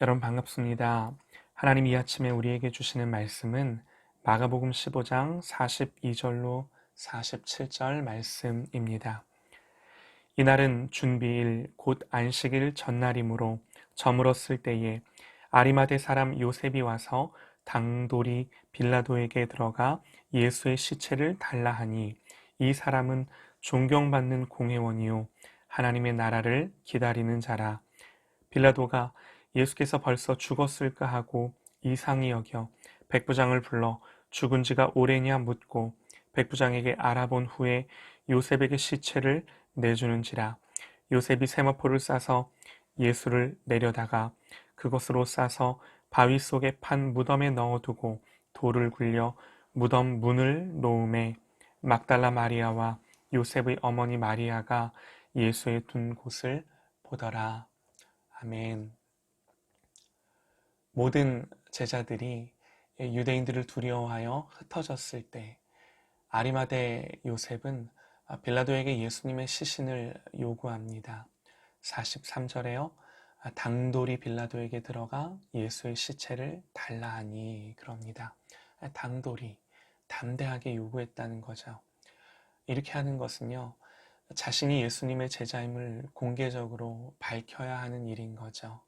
여러분 반갑습니다. 하나님 이 아침에 우리에게 주시는 말씀은 마가복음 15장 42절로 47절 말씀입니다. 이날은 준비일 곧 안식일 전날이므로 저물었을 때에 아리마대 사람 요셉이 와서 당돌이 빌라도에게 들어가 예수의 시체를 달라 하니 이 사람은 존경받는 공회원이요 하나님의 나라를 기다리는 자라. 빌라도가 예수께서 벌써 죽었을까 하고 이상히 여겨 백부장을 불러 죽은 지가 오래냐 묻고 백부장에게 알아본 후에 요셉에게 시체를 내주는지라. 요셉이 세마포를 싸서 예수를 내려다가 그것으로 싸서 바위 속에 판 무덤에 넣어두고 돌을 굴려 무덤 문을 놓음에 막달라 마리아와 요셉의 어머니 마리아가 예수의 둔 곳을 보더라. 아멘. 모든 제자들이 유대인들을 두려워하여 흩어졌을 때 아리마대 요셉은 빌라도에게 예수님의 시신을 요구합니다. 43절에요. 당돌이 빌라도에게 들어가 예수의 시체를 달라 하니 그럽니다. 당돌이 담대하게 요구했다는 거죠. 이렇게 하는 것은요, 자신이 예수님의 제자임을 공개적으로 밝혀야 하는 일인 거죠.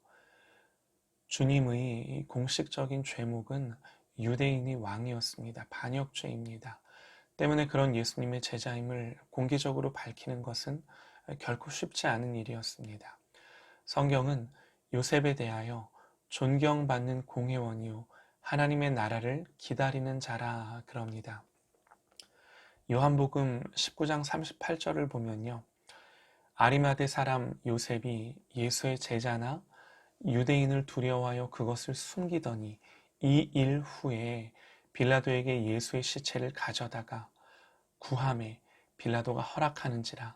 주님의 공식적인 죄목은 유대인이 왕이었습니다. 반역죄입니다. 때문에 그런 예수님의 제자임을 공개적으로 밝히는 것은 결코 쉽지 않은 일이었습니다. 성경은 요셉에 대하여 존경받는 공회원이요 하나님의 나라를 기다리는 자라 그럽니다. 요한복음 19장 38절을 보면요. 아리마대 사람 요셉이 예수의 제자나 유대인을 두려워하여 그것을 숨기더니 이 일 후에 빌라도에게 예수의 시체를 가져다가 구함에 빌라도가 허락하는지라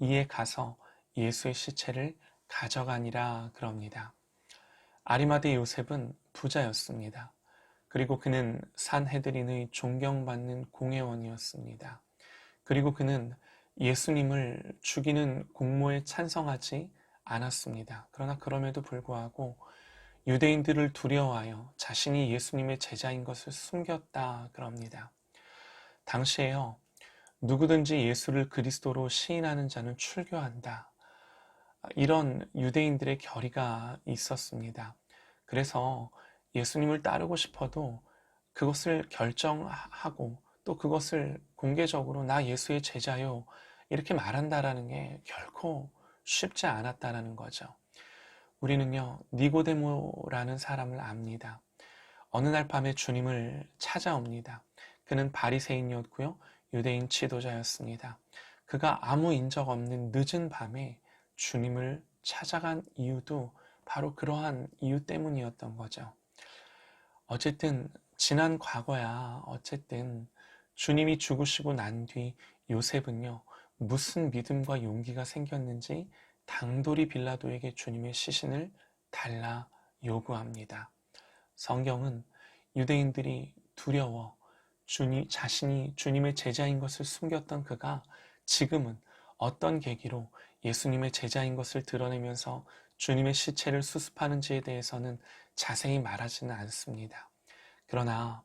이에 가서 예수의 시체를 가져가니라 그럽니다. 아리마대 요셉은 부자였습니다. 그리고 그는 산헤드린의 존경받는 공회원이었습니다. 그리고 그는 예수님을 죽이는 공모에 찬성하지 않았습니다. 그러나 그럼에도 불구하고 유대인들을 두려워하여 자신이 예수님의 제자인 것을 숨겼다 그럽니다. 당시에요, 누구든지 예수를 그리스도로 시인하는 자는 출교한다. 이런 유대인들의 결의가 있었습니다. 그래서 예수님을 따르고 싶어도 그것을 결정하고 또 그것을 공개적으로 나 예수의 제자요 이렇게 말한다라는 게 결코 쉽지 않았다라는 거죠. 우리는요, 니고데모라는 사람을 압니다. 어느 날 밤에 주님을 찾아옵니다. 그는 바리새인이었고요, 유대인 지도자였습니다. 그가 아무 인적 없는 늦은 밤에 주님을 찾아간 이유도 바로 그러한 이유 때문이었던 거죠. 어쨌든 지난 과거야. 어쨌든 주님이 죽으시고 난 뒤 요셉은요, 무슨 믿음과 용기가 생겼는지 당돌이 빌라도에게 주님의 시신을 달라 요구합니다. 성경은 유대인들이 두려워 자신이 주님의 제자인 것을 숨겼던 그가 지금은 어떤 계기로 예수님의 제자인 것을 드러내면서 주님의 시체를 수습하는지에 대해서는 자세히 말하지는 않습니다. 그러나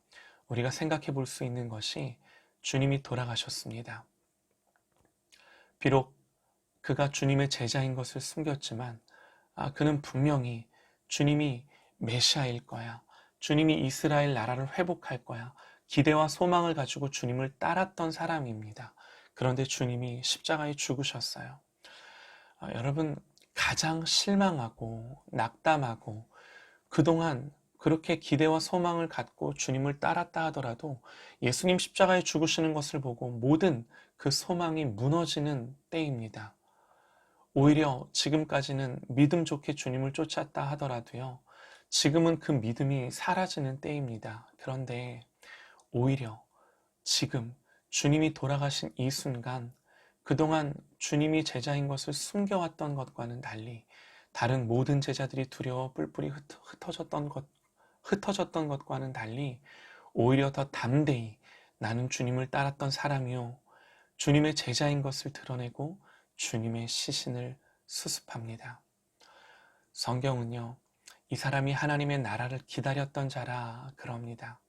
우리가 생각해 볼 수 있는 것이 주님이 돌아가셨습니다. 비록 그가 주님의 제자인 것을 숨겼지만 그는 분명히 주님이 메시아일 거야. 주님이 이스라엘 나라를 회복할 거야. 기대와 소망을 가지고 주님을 따랐던 사람입니다. 그런데 주님이 십자가에 죽으셨어요. 여러분, 가장 실망하고 낙담하고 그동안 그렇게 기대와 소망을 갖고 주님을 따랐다 하더라도 예수님 십자가에 죽으시는 것을 보고 모든 그 소망이 무너지는 때입니다. 오히려 지금까지는 믿음 좋게 주님을 쫓았다 하더라도요, 지금은 그 믿음이 사라지는 때입니다. 그런데 오히려 지금 주님이 돌아가신 이 순간 그동안 주님이 제자인 것을 숨겨왔던 것과는 달리 다른 모든 제자들이 두려워 뿔뿔이 흩어졌던 것과는 달리 오히려 더 담대히 나는 주님을 따랐던 사람이요, 주님의 제자인 것을 드러내고 주님의 시신을 수습합니다. 성경은요, 이 사람이 하나님의 나라를 기다렸던 자라 그럽니다.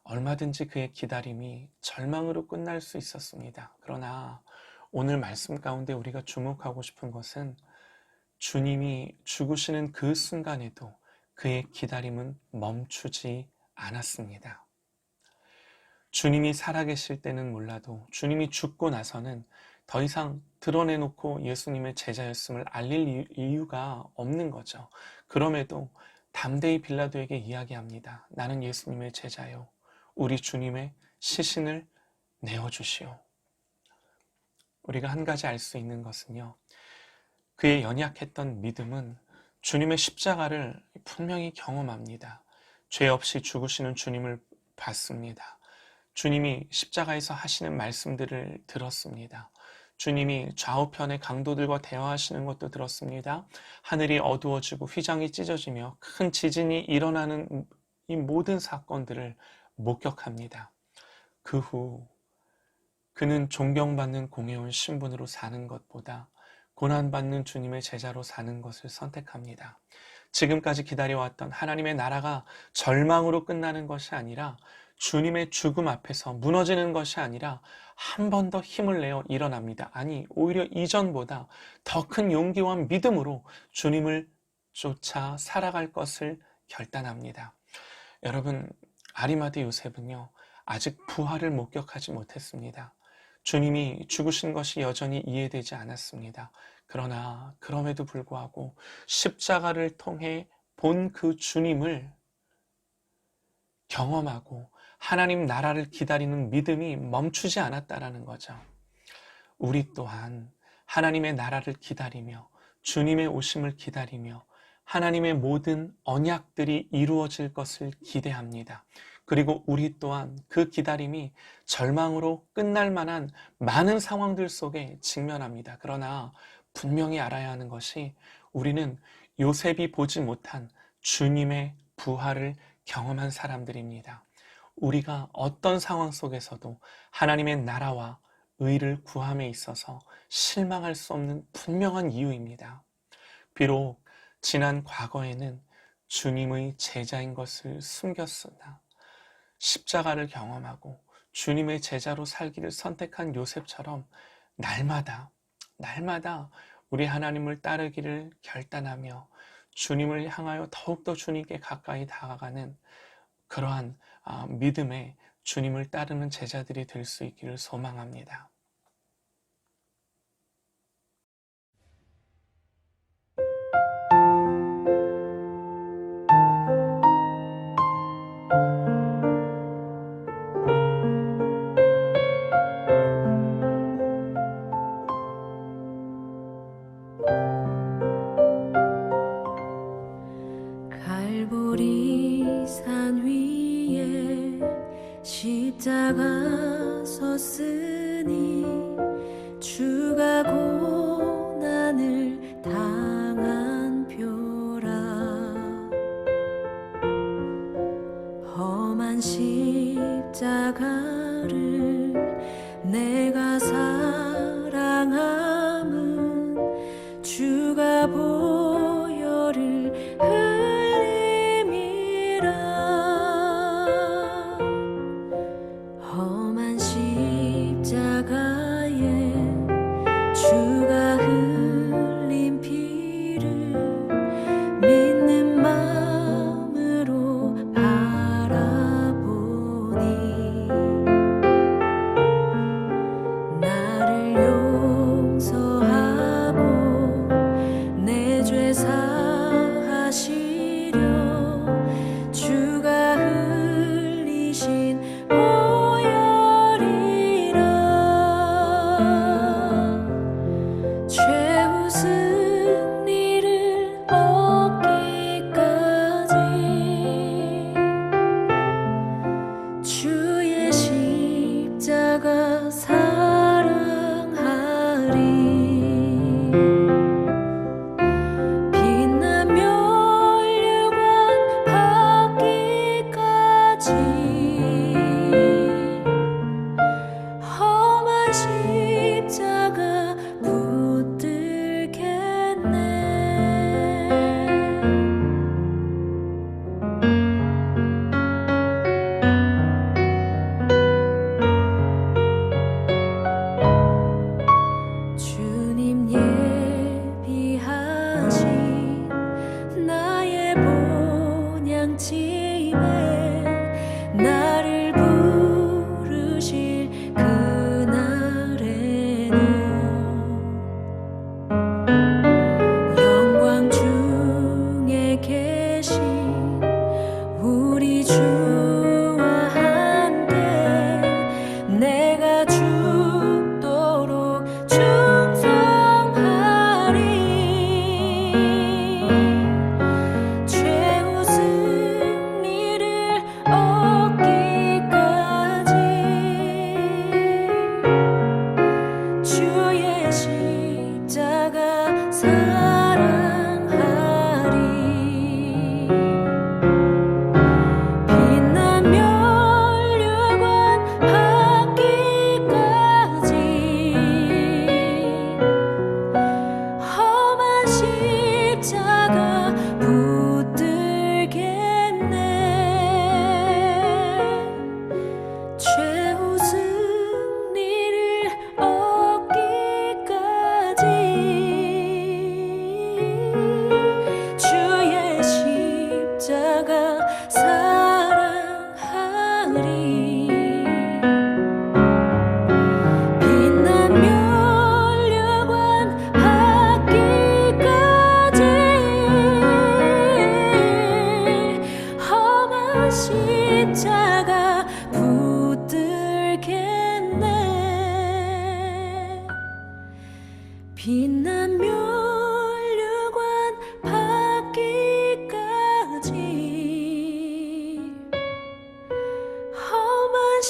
얼마든지 그의 기다림이 절망으로 끝날 수 있었습니다. 그러나 오늘 말씀 가운데 우리가 주목하고 싶은 것은 주님이 죽으시는 그 순간에도 그의 기다림은 멈추지 않았습니다. 주님이 살아계실 때는 몰라도 주님이 죽고 나서는 더 이상 드러내놓고 예수님의 제자였음을 알릴 이유가 없는 거죠. 그럼에도 담대히 빌라도에게 이야기합니다. 나는 예수님의 제자요. 우리 주님의 시신을 내어주시오. 우리가 한 가지 알 수 있는 것은요. 그의 연약했던 믿음은 주님의 십자가를 분명히 경험합니다. 죄 없이 죽으시는 주님을 봤습니다. 주님이 십자가에서 하시는 말씀들을 들었습니다. 주님이 좌우편의 강도들과 대화하시는 것도 들었습니다. 하늘이 어두워지고 휘장이 찢어지며 큰 지진이 일어나는 이 모든 사건들을 목격합니다. 그 후 그는 존경받는 공회원 신분으로 사는 것보다 고난받는 주님의 제자로 사는 것을 선택합니다. 지금까지 기다려왔던 하나님의 나라가 절망으로 끝나는 것이 아니라 주님의 죽음 앞에서 무너지는 것이 아니라 한 번 더 힘을 내어 일어납니다. 아니, 오히려 이전보다 더 큰 용기와 믿음으로 주님을 쫓아 살아갈 것을 결단합니다. 여러분, 아리마대 요셉은요, 아직 부활을 목격하지 못했습니다. 주님이 죽으신 것이 여전히 이해되지 않았습니다. 그러나 그럼에도 불구하고 십자가를 통해 본 그 주님을 경험하고 하나님 나라를 기다리는 믿음이 멈추지 않았다라는 거죠. 우리 또한 하나님의 나라를 기다리며 주님의 오심을 기다리며 하나님의 모든 언약들이 이루어질 것을 기대합니다. 그리고 우리 또한 그 기다림이 절망으로 끝날 만한 많은 상황들 속에 직면합니다. 그러나 분명히 알아야 하는 것이 우리는 요셉이 보지 못한 주님의 부활을 경험한 사람들입니다. 우리가 어떤 상황 속에서도 하나님의 나라와 의를 구함에 있어서 실망할 수 없는 분명한 이유입니다. 비록 지난 과거에는 주님의 제자인 것을 숨겼으나 십자가를 경험하고 주님의 제자로 살기를 선택한 요셉처럼 날마다 우리 하나님을 따르기를 결단하며 주님을 향하여 더욱더 주님께 가까이 다가가는 그러한 믿음의 주님을 따르는 제자들이 될 수 있기를 소망합니다. 갈보리 산 위에 십자가 섰으니 주가 고난을 당한 표라. 험한 십자가를 내가 사랑함은 주가 보혈을 흘림이라. 험한 십자가에 주가 흘린 피를 믿는 마음으로 바라보니 나 집에 나를 부르실 그날에는 영광 중에 계신 우리 주와 함께 내가 죽도록 충성하리. 최후 승리를 얻기까지 주의 십자가 사랑하리. 빛난 면류관 받기까지 험한 십자가 붙들겠네. 최후 승리를 얻기까지 주의 십자가 사랑하리. 빛난 면류관 받기까지 험한 십자가 붙들겠네. 빛난 면류관 받기까지 험한